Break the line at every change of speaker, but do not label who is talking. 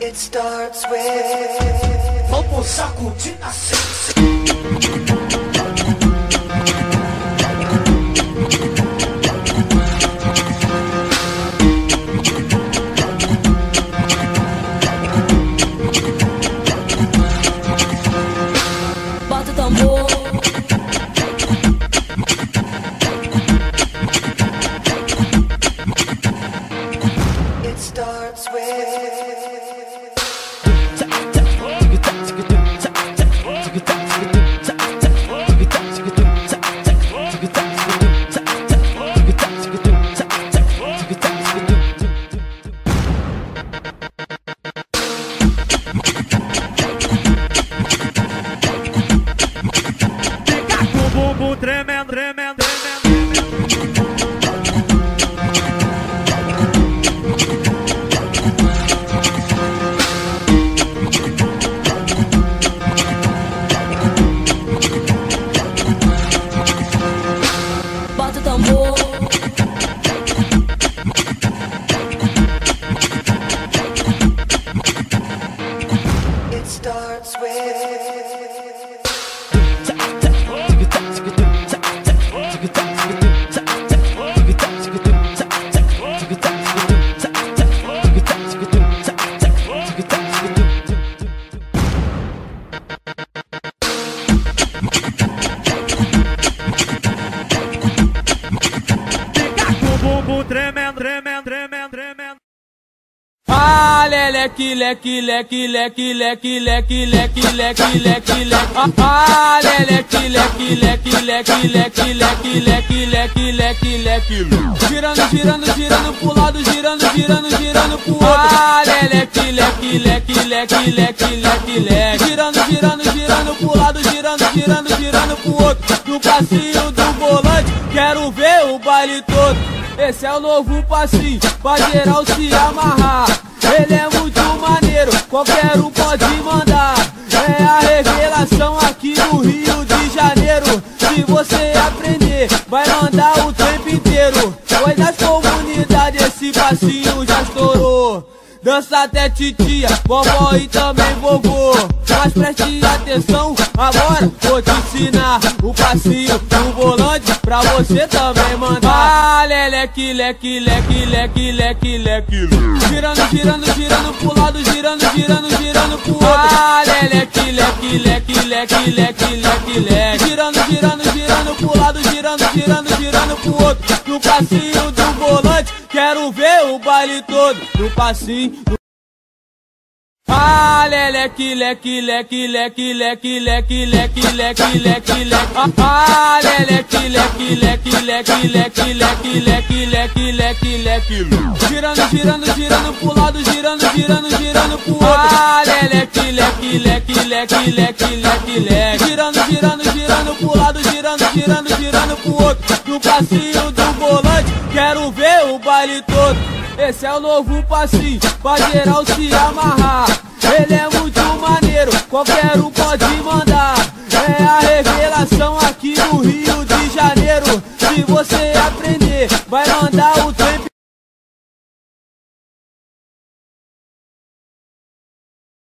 It starts with
Vamos sacudir a ciência.
Bota o tambor.
It starts with
Bumbum tremendo, tremendo, tremendo.
Bota o tambor.
It starts with
Bumbum tremendo, tremendo, tremendo, tremendo.
Ah, leque, leque, leque, leque, leque, leque, leque, leque, leque, leque. Ah, leque, leque, leque, leque, leque, leque, leque, leque, leque, leque. Girando, girando, girando pro lado, girando, girando, girando pro outro. Ah, leque, leque, leque, leque, leque, leque, leque. Girando, girando, girando pro lado, girando, girando, girando pro outro. No passinho do volante, quero ver o baile todo. Esse é o novo passinho, pra geral se amarrar. Ele é muito maneiro, qualquer um pode mandar. É a revelação aqui no Rio de Janeiro. Se você aprender, vai mandar o tempo inteiro. Pois nas comunidades esse passinho já estourou. Dança até titia, vovó e também vovô. Mas preste atenção, agora vou te ensinar o passinho do volante pra você também mandar. Ah, leque, leque, leque, leque, leque, leque. Girando, girando, girando pro lado, girando, girando, girando pro outro. Ah, leque, leque, leque, leque, leque, leque, leque. Girando, girando, girando pro lado, girando, girando, girando pro outro. No passinho do volante, quero ver o baile todo. No passinho do... Ah, leque, leque, leque, leque, leque, leque, leque, leque, leque, leque. Ah, leque, leque, leque, leque, leque, leque, leque, leque, leque, leque. Girando, girando, girando pro lado, girando, girando, girando pro outro. Ah, leque, leque, leque, leque, leque, leque, leque. Girando, girando, girando pro lado, girando, girando, girando pro outro. No passinho do volante, quero ver o baile todo. Esse é o novo passinho, pra geral se amarrar. Ele é muito maneiro, qualquer um pode mandar. É a revelação aqui no Rio de Janeiro. Se você aprender, vai mandar